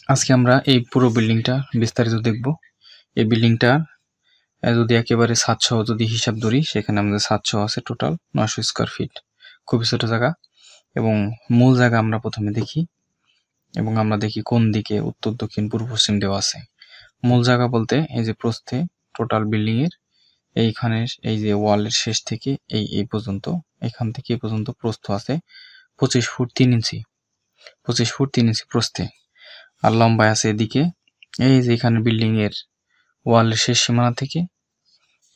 আজকে আমরা এই পুরো বিল্ডিংটা বিস্তারিত দেখব। এই বিল্ডিংটা যদি একেবারে ৭০০ যদি হিসাব ধরি, সেখানে আমাদের ৭০০ আছে, টোটাল ৯০০ স্কোয়ার ফিট, খুবই ছোট জায়গা। এবং মূল জায়গা আমরা প্রথমে দেখি, এবং আমরা দেখি কোন দিকে উত্তর, দক্ষিণ, পূর্ব, পশ্চিম দেওয়া আছে। মূল জায়গা বলতে এই যে প্রস্থে টোটাল বিল্ডিং এর এইখানে এই যে ওয়ালের শেষ থেকে এই পর্যন্ত, এখান থেকে এই পর্যন্ত প্রস্থ আছে 25 ফুট 3 ইঞ্চি, 25 ফুট 3 ইঞ্চি প্রস্থে। আর লম্বায় আছে এদিকে এই যে এখানে বিল্ডিং এর ওয়ালের শেষ সীমানা থেকে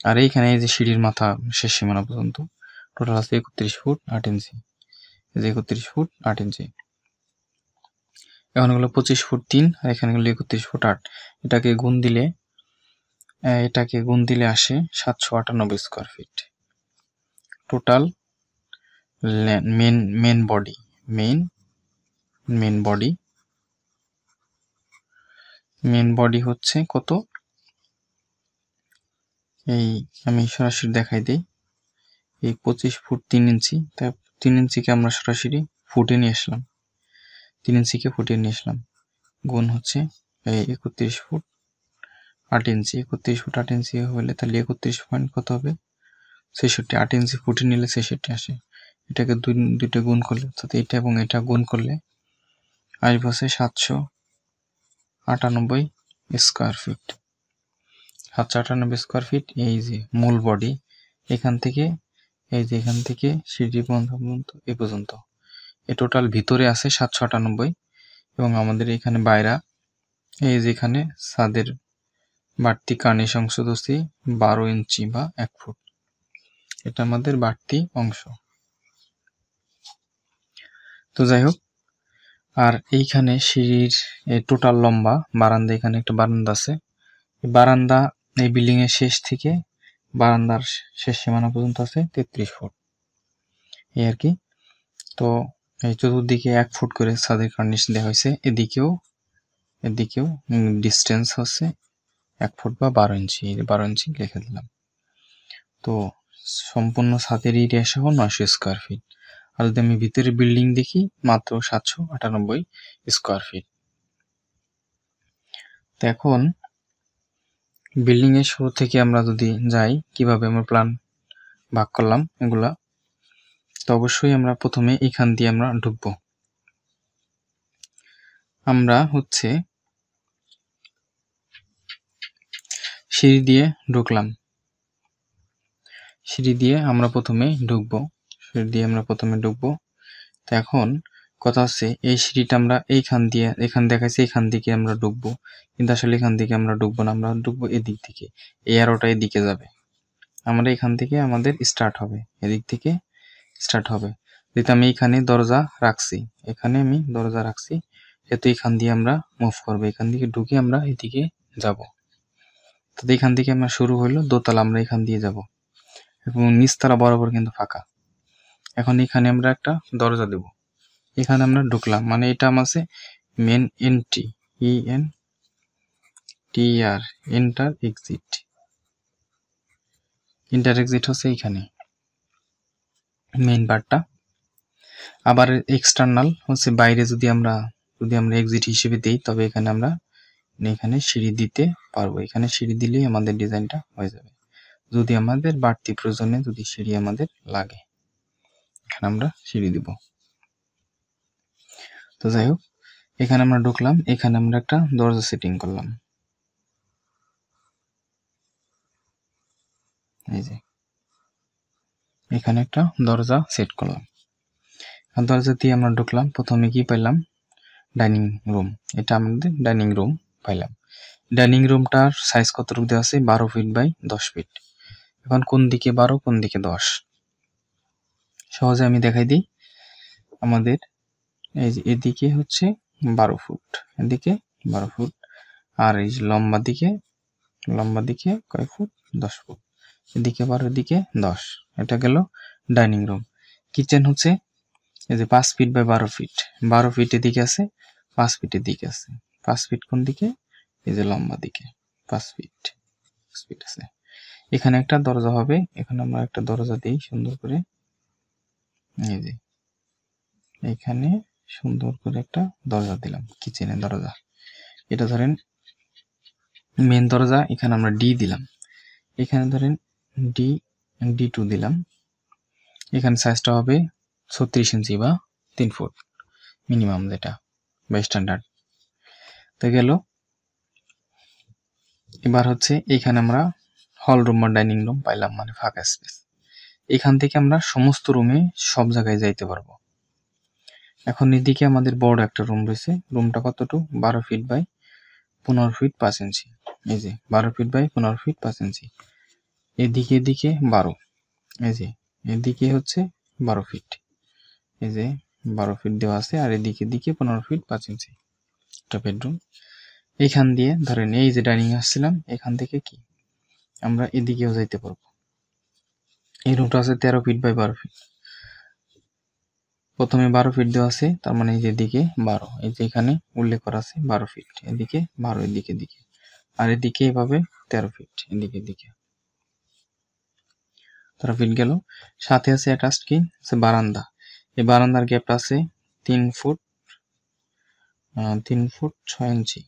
আর এইখানে এই যে সিঁড়ির মাথা শেষ সীমানা পর্যন্ত টোটাল আছে 31 ফুট 8 ইঞ্চি। এই যে 31 ফুট 8 ইঞ্চি। এখন হলো 25 ফুট 3 আর এখানে হলো 31 ফুট 8। এটাকে গুণ দিলে আসে 798 square feet total. Main body হচ্ছে কত, এই আমি সরাসরি দেখাই দিই। এই 25 ফুট 3 ইঞ্চি, তাই 3 ইঞ্চিকে আমরা সরাসরি ফুটে নিয়ে আসলাম, 3 ইঞ্চিকে ফুটিয়ে নিয়ে আসলাম, গুণ হচ্ছে এই 31 ফুট 8 ইঞ্চি। 31 ফুট 8 ইঞ্চি হলে তাহলে 31 পয়েন্ট কত হবে, 66। 8 ইঞ্চি ফুটে নিলে 66 আসে। এটাকে দুইটা গুণ করলে, অর্থাৎ এটা এবং এটা গুণ করলে আসবে 798 স্কোয়ার ফিট। 798 square fit. এই যে মূল বডি, এখান থেকে সিঁড়ি পর্যন্ত এই পর্যন্ত, এই টোটাল ভিতরে আছে 798। এবং আমাদের এখানে বাইরা এই যে এখানে ছাদের বাড়তি কার্নিশ অংশ দোষী 12 ইঞ্চি বা 1 ফুট, এটা আমাদের বাড়তি অংশ। তো যাই হোক, আর এইখানে সিঁড়ির টোটাল লম্বা বারান্দা, এখানে একটা বারান্দা আছে, বারান্দা এই বিল্ডিং এর শেষ থেকে বারান্দার শেষ সীমানা পর্যন্ত আছে 33 ফুট, এই আর কি। তো এই চতুর্দিকে 1 ফুট করে ছাদের কার্নিশ দেওয়া হয়েছে। এদিকেও ডিস্টেন্স হচ্ছে 1 ফুট বা 12 ইঞ্চি, 12 ইঞ্চি লিখে দিলাম। তো সম্পূর্ণ ছাদের এরিয়া সহ 900 স্কোয়ার ফিট। আর যদি আমি ভিতরে বিল্ডিং দেখি, মাত্র 798 স্কোয়ার ফিট। তো এখন বিল্ডিং এর শুরু থেকে আমরা যদি যাই, কিভাবে আমরা প্ল্যান ভাগ করলাম এগুলা, তো অবশ্যই আমরা প্রথমে এখান দিয়ে আমরা ঢুকবো। আমরা হচ্ছে সিঁড়ি দিয়ে ঢুকলাম, সিঁড়ি দিয়ে আমরা প্রথমে ঢুকবো। তো এখন কথা হচ্ছে, এই সিঁড়িটা আমরা এখান দেখাচ্ছি, এখান দিকে আমরা ঢুকবো, কিন্তু আসলে এখান দিকে আমরা ঢুকবো না, আমরা ঢুকবো এদিক থেকে। এই অ্যারোটা এদিকে যাবে, আমরা এখান থেকে আমাদের স্টার্ট হবে, এদিক থেকে স্টার্ট হবে। যেহেতু আমি এখানে দরজা রাখছি, যেহেতু এখান দিয়ে আমরা মুভ করবো, এখান থেকে ঢুকে আমরা এদিকে যাব। তো এখান থেকে আমরা শুরু হইলো দোতলা, আমরা এখান দিয়ে যাব এবং নিচতলা বরাবর কিন্তু ফাঁকা। এখন এখানে আমরা একটা দরজা দেব, এখানে আমরা ঢুকলাম, মানে এটা আমাদের main entry, ENTR, enter exit হচ্ছে এখানে মেইন পার্টটা। আবার এক্সটার্নাল হচ্ছে বাইরে, যদি আমরা এক্সিট হিসেবে দিই, তবে এখানে সিঁড়ি দিতে পারবো। এখানে সিঁড়ি দিলেই আমাদের ডিজাইনটা হয়ে যাবে। যদি আমাদের বাড়তি প্রয়োজনে যদি সিঁড়ি আমাদের লাগে, এখানে আমরা সিঁড়ি দিব। তো যাই হোক, এখানে আমরা ঢুকলাম, এখানে আমরা একটা দরজা সেটিং করলাম, এই যে এখানে একটা দরজা সেট করলাম। দরজা দিয়ে আমরা ঢুকলাম, প্রথমে কি পাইলাম, ডাইনিং রুম। এটা আমাদের ডাইনিং রুম পাইলাম। ডাইনিং রুমটার সাইজ কতটুকু দেওয়া আছে, 12 ফিট বাই 10 ফিট। এখন কোন দিকে 12 কোন দিকে 10, সহজে আমি দেখাই দিই। আমাদের এই যে এদিকে হচ্ছে 12 ফুট, এদিকে 12 ফুট, আর এই যে লম্বা দিকে কয় ফুট, 10 ফুট, এদিকে 12 এদিকে 10। এটা গেল ডাইনিং রুম। কিচেন হচ্ছে এই যে 5 ফিট বাই 12 ফিট, 12 ফিট এদিকে আছে, 5 ফিট এদিকে আছে। 5 ফিট কোন দিকে, এই যে লম্বা দিকে 5 ফিট আছে। এখানে একটা দরজা হবে, এখানে আমরা একটা দরজা দিই সুন্দর করে, এই যে এখানে সুন্দর করে একটা দরজা দিলাম, কিচেনের দরজা। এটা ধরেন মেন দরজা, এখানে আমরা ডি দিলাম, এখানে ধরেন D2 দিলাম, এখানে সাইজটা হবে 36 ইঞ্চি বা 3 ফুট মিনিমাম, যেটা বা স্ট্যান্ডার্ড। তো গেল। এবার হচ্ছে এখানে আমরা হল রুম বা ডাইনিং রুম পাইলাম, মানে ফাঁকা স্পেস। এখান থেকে আমরা সমস্ত রুমে সব জায়গায় যাইতে পারবো। এখন এদিকে আমাদের বড় একটা রুম রয়েছে, রুমটা কতটুকু 12 ফিট বাই 15 ফিট 5 ইঞ্চি। এই যে 12 ফিট বাই 15 ফিট 5 ইঞ্চি। এদিকে 12, এই যে এদিকে হচ্ছে 12 ফিট, এই যে 12 ফিট দেওয়া আছে, আর এদিকে 15 ফিট 5 ইঞ্চি একটা বেডরুম। এইখান দিয়ে ধরেন এই যে ডাইনিং আসছিলাম, এখান থেকে কি আমরা এদিকেও যাইতে পারবো। এই রুমটা আছে 13 ফিট বাই 12 ফিট। প্রথমে 12 ফিট দেওয়া আছে, তার মানে এই যে এদিকে 12, এই যে এখানে উল্লেখ করা আছে 12 ফিট, এদিকে 12, এদিকে আর এদিকে এভাবে 13 ফিট, এদিকে 13 ফিট গেল। সাথে আছে অ্যাটাচড কি আছে বারান্দা। এই বারান্দার গ্যাপটা আছে 3 ফুট 6 ইঞ্চি।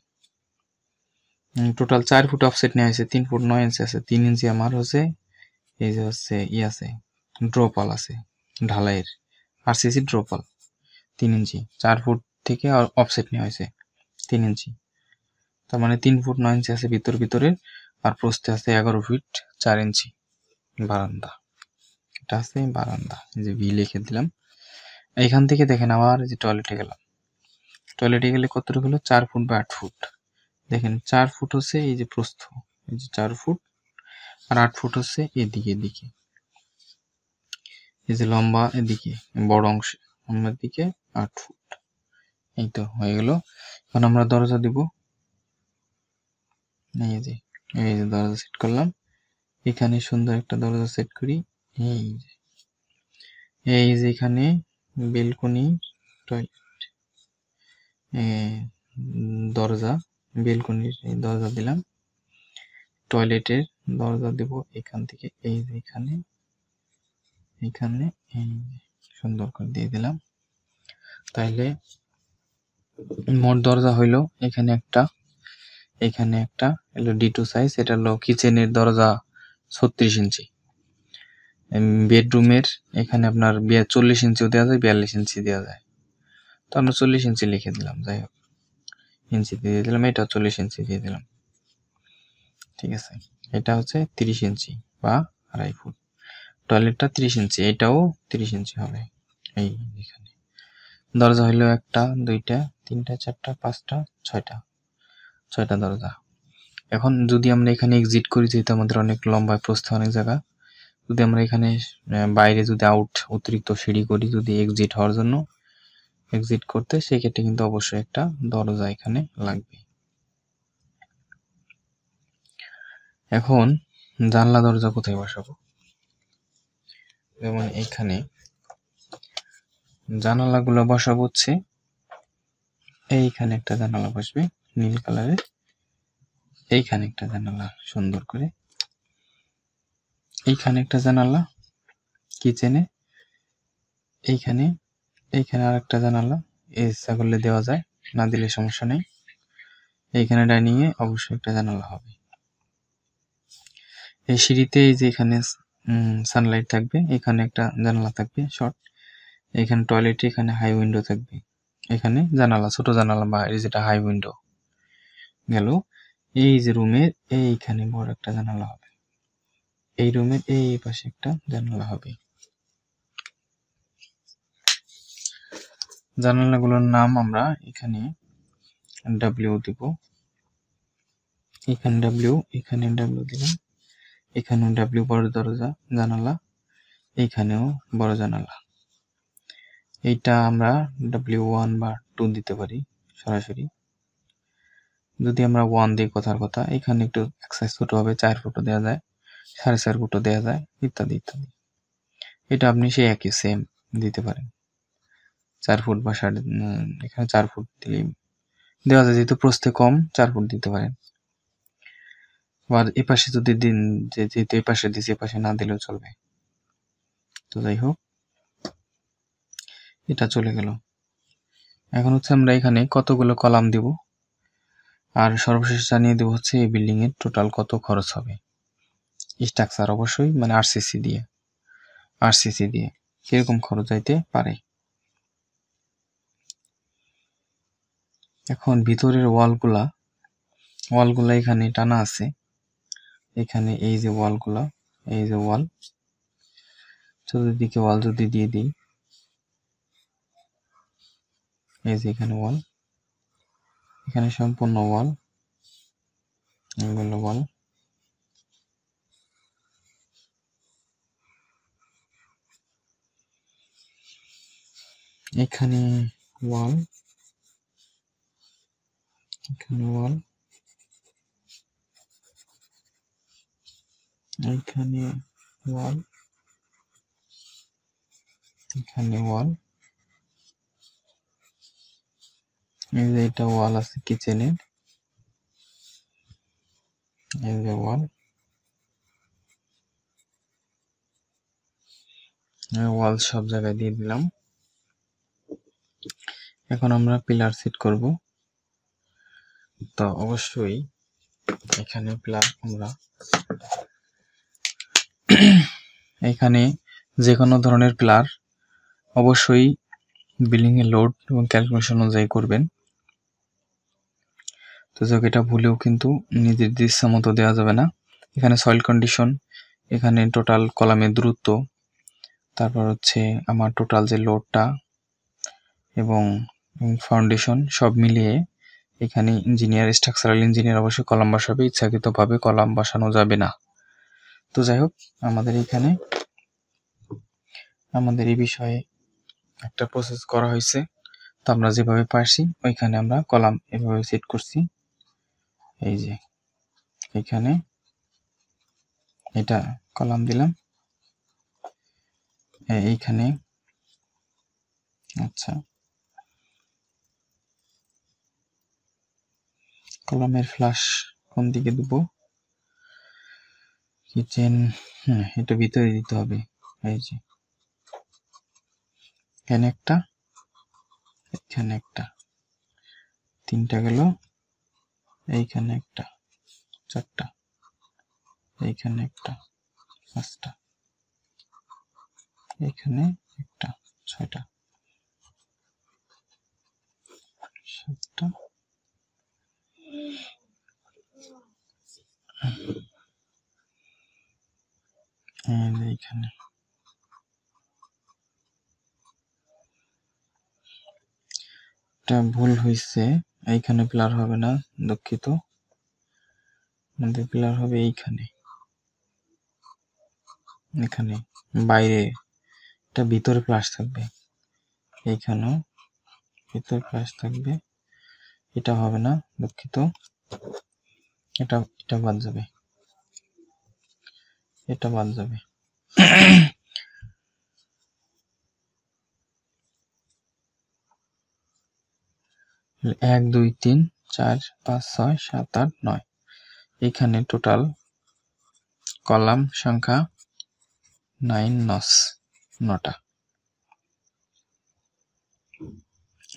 টোটাল 4 ফুট অফসেট নেওয়া হয়েছে, 3 ফুট 9 ইঞ্চি আছে। 3 ইঞ্চি আমার হচ্ছে এই যে হচ্ছে আছে ড্রপাল আছে ঢালাইয়ের, আরসিসি ড্রপাল 3 ইঞ্চি। 4 ফুট থেকে অফসেট নেওয়া হয়েছে 3 ইঞ্চি, তার মানে 3 ফুট 9 ইঞ্চি আছে ভিতরে, আর প্রস্থে আছে 11 ফিট 4 ইঞ্চি বারান্দা। এটা আছে বারান্দা, এই যে ভি লিখে দিলাম। এইখান থেকে দেখেন আবার যে টয়লেটে গেলাম, টয়লেটে গেলে কতটুকু হলো 4 ফুট বা 8 ফুট। দেখেন 4 ফুট হচ্ছে এই যে প্রস্থ, এই যে 4 ফুট, আর 8 ফুট হচ্ছে এদিকে এই যে লম্বা এদিকে বড় অংশ, লম্বার দিকে 8 ফুট। এই তো হয়ে গেল। এখন আমরা দরজা দিব, এই যে দরজা সেট করলাম। এখানে সুন্দর একটা দরজা সেট করি, এই যে এখানে বেলকনি টয়লেট দরজা, বেলকনির দরজা দিলাম, টয়লেটের দরজা দেব এখান থেকে, এই যে এখানে এই সুন্দর করে দিয়ে দিলাম। তাইলে মোট দরজা হইলো এখানে একটা হলো D2 সাইজ, এটা হলো কিচেনের দরজা 36 ইঞ্চি। বেডরুমের এখানে আপনার 40 ইঞ্চিও দেওয়া যায়, 42 ইঞ্চি দেওয়া যায়। তো আমরা 40 ইঞ্চি লিখে দিলাম, যাই হোক ইঞ্চি দিয়ে দিলাম, এটা 40 ইঞ্চি দিয়ে দিলাম, ঠিক আছে। এটা হচ্ছে 30 ইঞ্চি বা 2.5 ফুট। টয়লেটটা 30 ইঞ্চি, এটাও 30 ইঞ্চি হবে। এই এখানে দরজা হইলো 1টা 2টা 3টা 4টা 5টা 6টা দরজা। এখন যদি আমরা এখানে এক্সিট করি, যেহেতু আমাদের অনেক লম্বা প্রস্থ, অনেক জায়গা, যদি আমরা এখানে বাইরে যদি অতিরিক্ত সিঁড়ি করি, যদি এক্সিট হওয়ার জন্য এক্সিট করতে, সেক্ষেত্রে কিন্তু অবশ্যই একটা দরজা এখানে লাগবে। এখন জানলা দরজা কোথায় বসাবো? যেমন এখানে জানালাগুলো বসাবো হচ্ছে এইখানে একটা জানালা বসবে নীল কালারের, এইখানে একটা জানালা সুন্দর করে, এইখানে একটা জানালা কিচেনে, এইখানে আর একটা জানালা, ইচ্ছা করলে দেওয়া যায়, না দিলে সমস্যা নেই। এইখানে ডাইনিং এ অবশ্যই একটা জানালা হবে। এই সিঁড়িতে এই যে এখানে সানলাইট থাকবে, এখানে একটা জানালা থাকবে শর্ট, এখানে টয়লেটে এখানে হাই উইন্ডো থাকবে, এখানে জানালা ছোট জানালা বা এই যেটা হাই উইন্ডো গেল। এই যে রুমের এইখানে বড় একটা জানালা হবে, এই রুমের এই পাশে একটা জানালা হবে। জানালাগুলোর নাম আমরা এখানে ডাব্লিউ দিব, এখানে ডাব্লিউ, এখানে ডাব্লিউ দিলাম, এখানেও ডাব্লিউ বড় দরজা জানালা, এইখানেও বড় জানালা। এইটা আমরা W1 বা 2 দিতে পারি সরাসরি। যদি আমরা 1 দিই কথার কথা, এখানে একটু এক সাইজ ছোট হবে, 4 ফুটও দেওয়া যায়, 4.5 ফুটও দেওয়া যায়, ইত্যাদি। এটা আপনি সেই একই সেম দিতে পারেন, 4 ফুট বা এখানে 4 ফুট দিলেই দেওয়া যায়, যেহেতু প্রস্থে কম 4 ফুট দিতে পারেন। আবার এ পাশে যদি দিন, যেহেতু এই পাশে দিছি, এ পাশে না দিলেও চলবে। তো যাই হোক, এটা চলে গেল। এখন হচ্ছে আমরা এখানে কতগুলো কলাম দিব। আর সর্বশেষ জানিয়ে দেব হচ্ছে এই বিল্ডিং এর টোটাল কত খরচ হবে। স্ট্রাকচার অবশ্যই মানে আরসিসি দিয়ে কিরকম খরচ যাইতে পারে। এখন ভিতরের ওয়ালগুলা এখানে টানা আছে, এখানে এই যে ওয়ালগুলা, এই যে ওয়াল, চতুর্দিকে ওয়াল যদি দিয়ে দিই, এই যে এখানে ওয়াল, এখানে সম্পূর্ণ ওয়াল, এগুলো ওয়াল, এখানে ওয়াল, এখানে ওয়াল, এখানে ওয়াল, এখানে ওয়াল, এই যে এটা ওয়াল আছে কিচেনের, এই যে ওয়াল, ওয়াল সব জায়গায় দিয়ে দিলাম। এখন আমরা পিলার সেট করব। তো অবশ্যই এখানে পিলার আমরা এখানে যে কোনো ধরনের পিলার অবশ্যই বিল্ডিং এর লোড এবং ক্যালকুলেশন অনুযায়ী করবেন। তো যাক, এটা ভুলেও কিন্তু নিজের ইচ্ছা মতো দেওয়া যাবে না। এখানে সয়েল কন্ডিশন, এখানে টোটাল কলামের দূরত্ব, তারপর হচ্ছে আমার টোটাল যে লোডটা এবং ফাউন্ডেশন সব মিলিয়ে এখানে স্ট্রাকচারাল ইঞ্জিনিয়ার অবশ্যই কলাম বসাবে, ইচ্ছাকৃতভাবে কলাম বসানো যাবে না। তো যাই হোক, আমাদের এই বিষয়ে একটা প্রসেস করা হয়েছে। তো আমরা যেভাবে পারছি ওইখানে আমরা কলাম এভাবে সেট করছি। এই যে এখানে এটা কলাম দিলাম, এইখানে আচ্ছা কলামের ফ্লাশ কোন দিকে দেব, কিচেন, এটা ভিতরে দিতে হবে। এই যে এখানে একটা, এখানে একটা, তিনটা গেল, এইখানে একটা, চারটা, এইখানে একটা, পাঁচটা, এইখানে একটা, ছয়টা, সাতটা, এইখানে এটা ভুল হয়েছে, এইখানে পিলার হবে না, দুঃখিত। আমাদের পিলার হবে এইখানে, এখানে বাইরে, এটা ভিতরে প্লাস থাকবে, এইখানেও ভিতরে প্লাস থাকবে, এটা হবে না, দুঃখিত। এটা বাদ যাবে, এটা বাদ যাবে। 1 2 3 4 5 6 7 8 9, এখানে টোটাল কলাম সংখ্যা 9টা।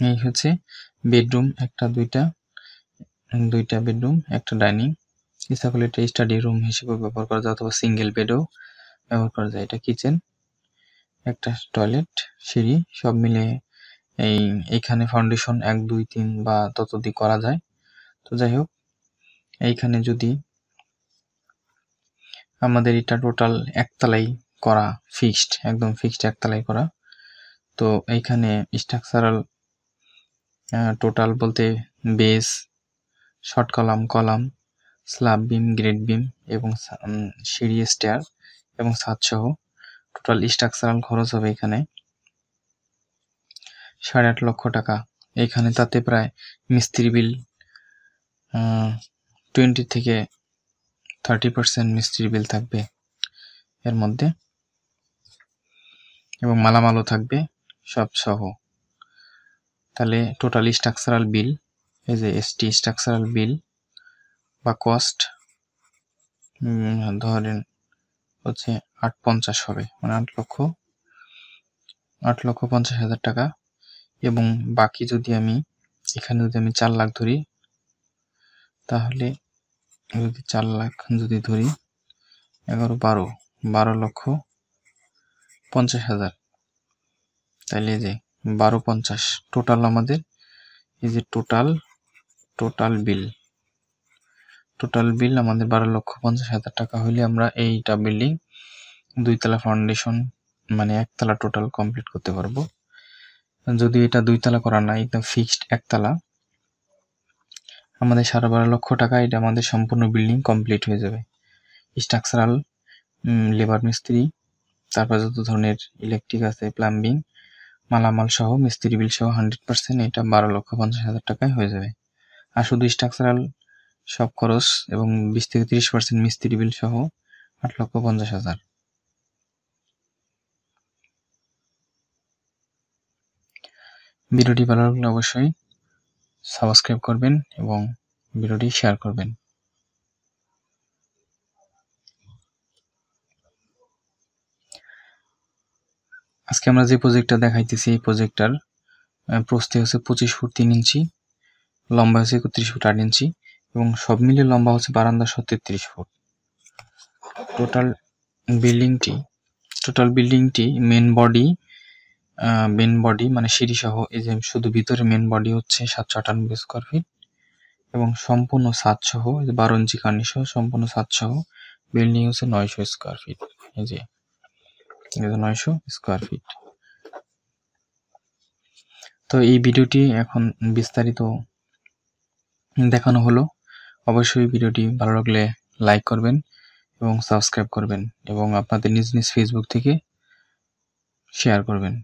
এই হচ্ছে বেডরুম, দুইটা বেডরুম, একটা ডাইনিং। ইচ্ছা করলে এটা স্টাডি রুম হিসেবে ব্যবহার করা যায় অথবা সিঙ্গেল বেডও ব্যবহার করা যায়। এটা কিচেন, একটা টয়লেট, সিঁড়ি, সব মিলে এইখানে ফাউন্ডেশন 1 2 3 বা ততোধিক করা যায়। তো যাই হোক, এইখানে যদি আমাদের এটা টোটাল একতলাই করা, ফিক্সড, একদম ফিক্সড একতলাই করা। তো এইখানে স্ট্রাকচারাল টোটাল বলতে বেস, শর্ট কলাম, স্ল্যাব বিম, গ্রেড বিম এবং সিঁড়ি, স্টেয়ার এবং ছাদ সহ টোটাল স্ট্রাকচারাল খরচ হবে এখানে 8.5 লক্ষ টাকা। এখানে তাতে প্রায় মিস্ত্রি বিল 20 থেকে 30% মিস্ত্রি বিল থাকবে এর মধ্যে, এবং মালামালও থাকবে সব সহ। তাহলে টোটাল স্ট্রাকচারাল বিল, এই যে স্ট্রাকচারাল বিল বা কস্ট ধরেন হচ্ছে 850 হবে, মানে 8,50,000 টাকা। এবং বাকি যদি আমি এখানে 4 লাখ ধরি, তাহলে যদি 4 লাখ যদি ধরি 12,50,000, তাহলে এই যে 1250 টোটাল আমাদের, এই যে টোটাল বিল আমাদের 12,50,000 টাকা হইলে আমরা এইটা বিল্ডিং 2 তলা ফাউন্ডেশন মানে 1 তলা টোটাল কমপ্লিট করতে পারবো। যদি এটা 2 তলা করা না, একদম ফিক্সড 1 তলা, আমাদের 12.5 লক্ষ টাকা এটা আমাদের সম্পূর্ণ বিল্ডিং কমপ্লিট হয়ে যাবে। স্ট্রাকচারাল, লেবার মিস্ত্রি, তারপর যত ধরনের ইলেকট্রিক আছে, প্লাম্বিং, মালামাল সহ মিস্ত্রি বিল সহ 100% এটা 12,50,000 টাকায় হয়ে যাবে। আর শুধু স্ট্রাকচারাল সব খরচ এবং 20 থেকে 30% মিস্ত্রি বিল সহ 8,50,000। ভিডিওটি ভালো লাগলে অবশ্যই সাবস্ক্রাইব করবেন এবং ভিডিওটি শেয়ার করবেন। আজকে আমরা যে প্রজেক্টটা দেখাইতেছি, এই প্রজেক্টটার প্রস্থে হচ্ছে 25 ফুট 3 ইঞ্চি, লম্বা হচ্ছে 31 ফুট 8 ইঞ্চি এবং সব মিলে লম্বা হচ্ছে বারান্দা 33 ফুট। টোটাল বিল্ডিংটি মেন বডি মানে সিঁড়ি সহ, এই যে শুধু ভিতরে মেন বডি হচ্ছে 798 স্কোয়ার ফিট এবং সম্পূর্ণ ছাদ সহ 12 ইঞ্চি কার্নিশ সহ সম্পূর্ণ ছাদ সহ বিল্ডিং হচ্ছে 900 স্কোয়ার ফিট। এই যে 900 স্কোয়ার ফিট। তো এই ভিডিওটি এখন বিস্তারিত দেখানো হলো। অবশ্যই ভিডিওটি ভালো লাগলে লাইক করবেন এবং সাবস্ক্রাইব করবেন এবং আপনাদের নিজ নিজ ফেসবুক থেকে শেয়ার করবেন।